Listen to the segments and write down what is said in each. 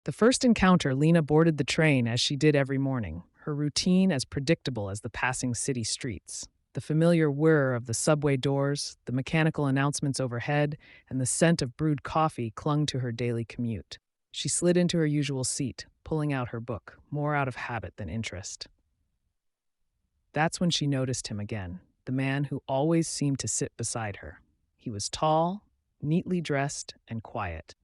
The first encounter, Lena boarded the train as she did every morning, her routine as predictable as the passing city streets. The familiar whir of the subway doors, the mechanical announcements overhead, and the scent of brewed coffee clung to her daily commute. She slid into her usual seat, pulling out her book, more out of habit than interest. That's when she noticed him again, the man who always seemed to sit beside her. He was tall, neatly dressed, and quiet.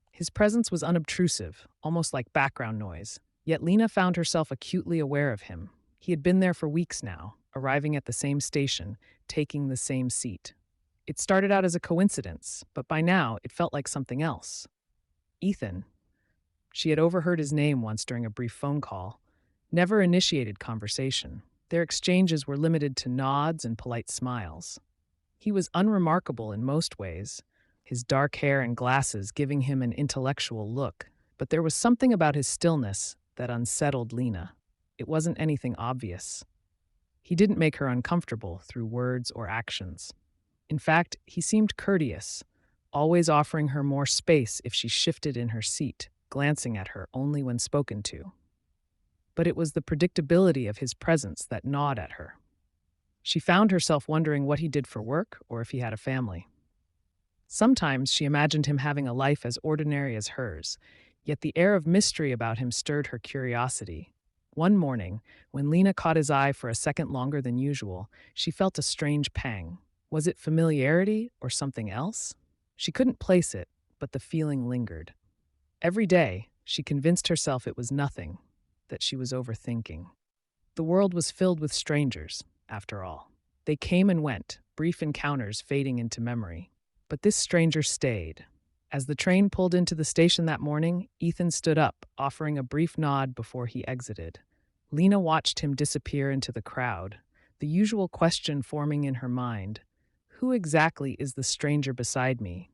His presence was unobtrusive, almost like background noise, yet Lena found herself acutely aware of him. He had been there for weeks now, arriving at the same station, taking the same seat. It started out as a coincidence, but by now it felt like something else. Ethan. She had overheard his name once during a brief phone call, never initiated conversation. Their exchanges were limited to nods and polite smiles. He was unremarkable in most ways, his dark hair and glasses giving him an intellectual look, but there was something about his stillness that unsettled Lena. It wasn't anything obvious. He didn't make her uncomfortable through words or actions. In fact, he seemed courteous, always offering her more space if she shifted in her seat, glancing at her only when spoken to. But it was the predictability of his presence that gnawed at her. She found herself wondering what he did for work or if he had a family. Sometimes she imagined him having a life as ordinary as hers, yet the air of mystery about him stirred her curiosity. One morning, when Lena caught his eye for a second longer than usual, she felt a strange pang. Was it familiarity or something else? She couldn't place it, but the feeling lingered. Every day, she convinced herself it was nothing, that she was overthinking. The world was filled with strangers, after all. They came and went, brief encounters fading into memory. But this stranger stayed. As the train pulled into the station that morning, Ethan stood up, offering a brief nod before he exited. Lena watched him disappear into the crowd, the usual question forming in her mind: who exactly is the stranger beside me?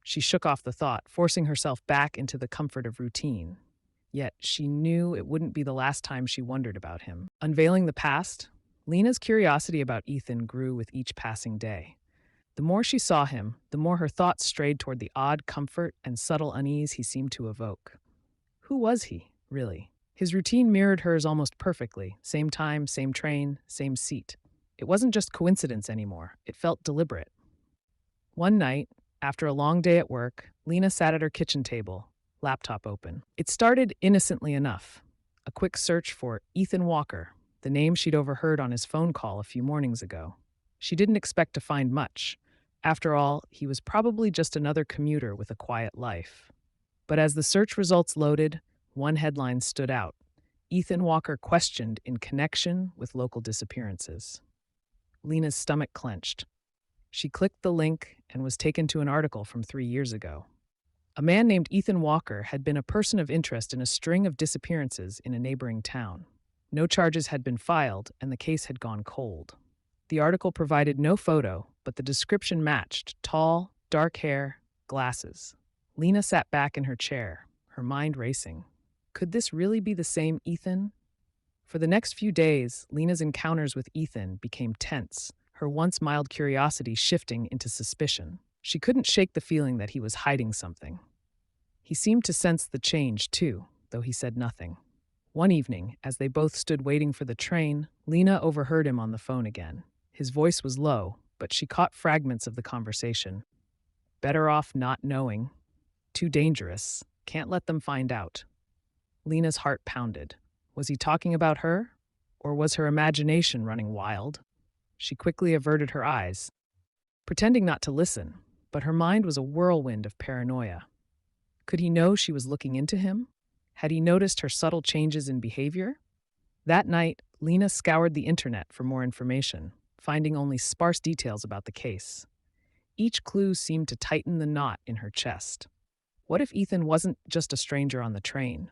She shook off the thought, forcing herself back into the comfort of routine. Yet she knew it wouldn't be the last time she wondered about him. Unveiling the past, Lena's curiosity about Ethan grew with each passing day. The more she saw him, the more her thoughts strayed toward the odd comfort and subtle unease he seemed to evoke. Who was he, really? His routine mirrored hers almost perfectly. Same time, same train, same seat. It wasn't just coincidence anymore. It felt deliberate. One night, after a long day at work, Lena sat at her kitchen table, laptop open. It started innocently enough. A quick search for Ethan Walker, the name she'd overheard on his phone call a few mornings ago. She didn't expect to find much. After all, he was probably just another commuter with a quiet life. But as the search results loaded, one headline stood out: Ethan Walker questioned in connection with local disappearances. Lena's stomach clenched. She clicked the link and was taken to an article from 3 years ago. A man named Ethan Walker had been a person of interest in a string of disappearances in a neighboring town. No charges had been filed, and the case had gone cold. The article provided no photo, but the description matched: tall, dark hair, glasses. Lena sat back in her chair, her mind racing. Could this really be the same Ethan? For the next few days, Lena's encounters with Ethan became tense, her once mild curiosity shifting into suspicion. She couldn't shake the feeling that he was hiding something. He seemed to sense the change, too, though he said nothing. One evening, as they both stood waiting for the train, Lena overheard him on the phone again. His voice was low, but she caught fragments of the conversation. Better off not knowing. Too dangerous. Can't let them find out. Lena's heart pounded. Was he talking about her? Or was her imagination running wild? She quickly averted her eyes, pretending not to listen, but her mind was a whirlwind of paranoia. Could he know she was looking into him? Had he noticed her subtle changes in behavior? That night, Lena scoured the internet for more information, finding only sparse details about the case. Each clue seemed to tighten the knot in her chest. What if Ethan wasn't just a stranger on the train?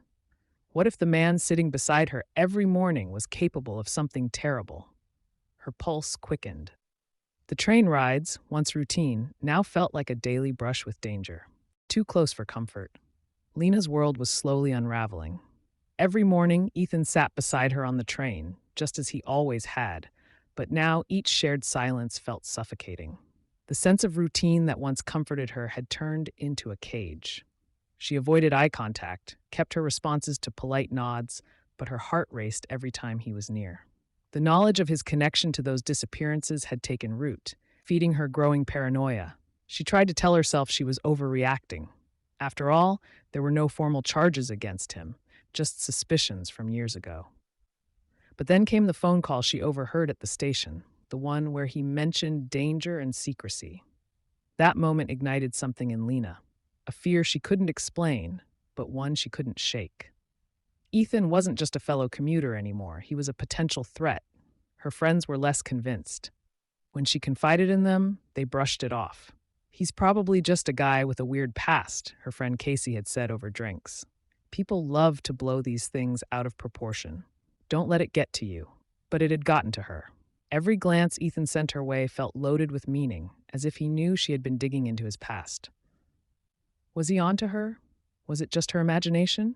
What if the man sitting beside her every morning was capable of something terrible? Her pulse quickened. The train rides, once routine, now felt like a daily brush with danger. Too close for comfort. Lena's world was slowly unraveling. Every morning, Ethan sat beside her on the train, just as he always had, but now each shared silence felt suffocating. The sense of routine that once comforted her had turned into a cage. She avoided eye contact, kept her responses to polite nods, but her heart raced every time he was near. The knowledge of his connection to those disappearances had taken root, feeding her growing paranoia. She tried to tell herself she was overreacting. After all, there were no formal charges against him, just suspicions from years ago. But then came the phone call she overheard at the station, the one where he mentioned danger and secrecy. That moment ignited something in Lena, a fear she couldn't explain, but one she couldn't shake. Ethan wasn't just a fellow commuter anymore, he was a potential threat. Her friends were less convinced. When she confided in them, they brushed it off. He's probably just a guy with a weird past, her friend Casey had said over drinks. People love to blow these things out of proportion. Don't let it get to you. But it had gotten to her. Every glance Ethan sent her way felt loaded with meaning, as if he knew she had been digging into his past. Was he on to her? Was it just her imagination?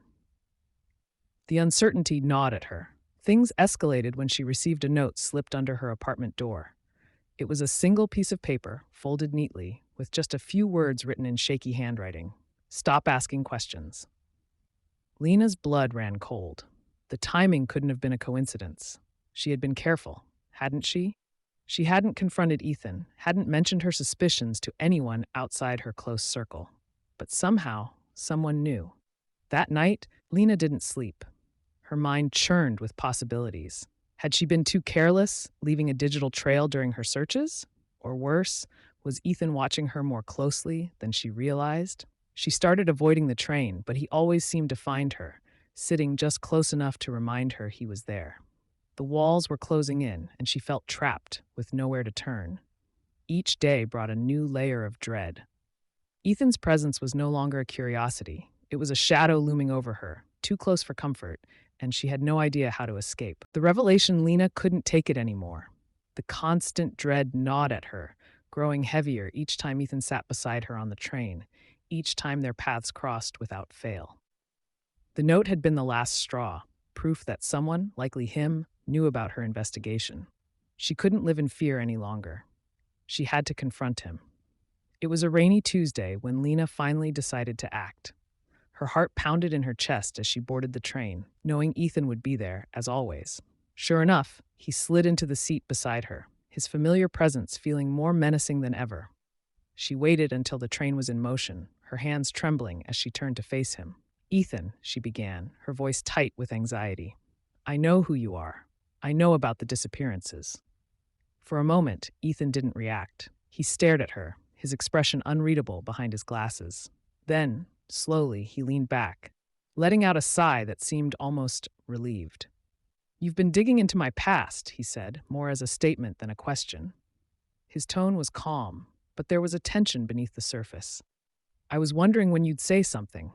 The uncertainty gnawed at her. Things escalated when she received a note slipped under her apartment door. It was a single piece of paper, folded neatly, with just a few words written in shaky handwriting. Stop asking questions. Lena's blood ran cold. The timing couldn't have been a coincidence. She had been careful, hadn't she? She hadn't confronted Ethan, hadn't mentioned her suspicions to anyone outside her close circle. But somehow, someone knew. That night, Lena didn't sleep. Her mind churned with possibilities. Had she been too careless, leaving a digital trail during her searches? Or worse, was Ethan watching her more closely than she realized? She started avoiding the train, but he always seemed to find her, sitting just close enough to remind her he was there. The walls were closing in, and she felt trapped, with nowhere to turn. Each day brought a new layer of dread. Ethan's presence was no longer a curiosity. It was a shadow looming over her, too close for comfort, and she had no idea how to escape. The revelation Lena couldn't take it anymore. The constant dread gnawed at her, growing heavier each time Ethan sat beside her on the train, each time their paths crossed without fail. The note had been the last straw, proof that someone, likely him, knew about her investigation. She couldn't live in fear any longer. She had to confront him. It was a rainy Tuesday when Lena finally decided to act. Her heart pounded in her chest as she boarded the train, knowing Ethan would be there, as always. Sure enough, he slid into the seat beside her, his familiar presence feeling more menacing than ever. She waited until the train was in motion, her hands trembling as she turned to face him. Ethan, she began, her voice tight with anxiety. I know who you are. I know about the disappearances. For a moment, Ethan didn't react. He stared at her, his expression unreadable behind his glasses. Then, slowly, he leaned back, letting out a sigh that seemed almost relieved. You've been digging into my past, he said, more as a statement than a question. His tone was calm, but there was a tension beneath the surface. I was wondering when you'd say something.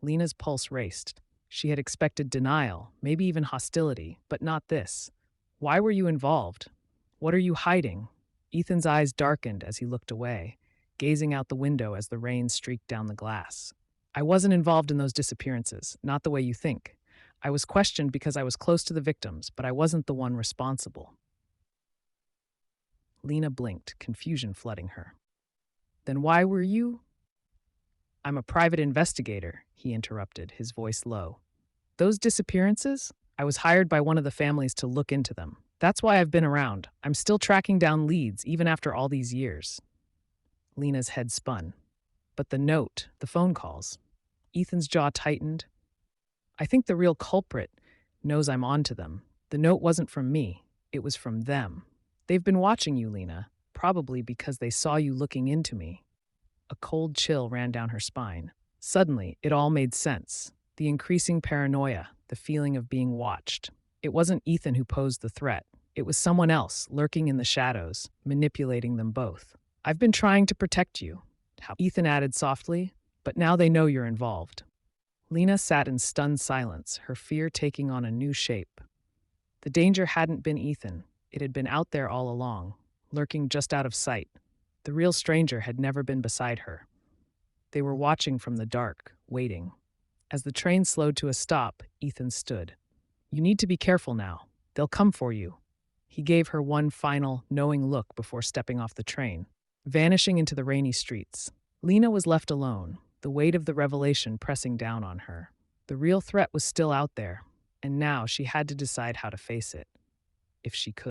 Lena's pulse raced. She had expected denial, maybe even hostility, but not this. Why were you involved? What are you hiding? Ethan's eyes darkened as he looked away, gazing out the window as the rain streaked down the glass. I wasn't involved in those disappearances, not the way you think. I was questioned because I was close to the victims, but I wasn't the one responsible. Lena blinked, confusion flooding her. Then why were you? I'm a private investigator, he interrupted, his voice low. Those disappearances? I was hired by one of the families to look into them. That's why I've been around. I'm still tracking down leads, even after all these years. Lena's head spun. But the note, the phone calls. Ethan's jaw tightened. I think the real culprit knows I'm onto them. The note wasn't from me. It was from them. They've been watching you, Lena, probably because they saw you looking into me. A cold chill ran down her spine. Suddenly, it all made sense. The increasing paranoia, the feeling of being watched. It wasn't Ethan who posed the threat. It was someone else, lurking in the shadows, manipulating them both. I've been trying to protect you, Ethan added softly, but now they know you're involved. Lena sat in stunned silence, her fear taking on a new shape. The danger hadn't been Ethan. It had been out there all along, lurking just out of sight. The real stranger had never been beside her. They were watching from the dark, waiting. As the train slowed to a stop, Ethan stood. You need to be careful now. They'll come for you. He gave her one final, knowing look before stepping off the train, vanishing into the rainy streets. Lena was left alone, the weight of the revelation pressing down on her. The real threat was still out there, and now she had to decide how to face it, if she could.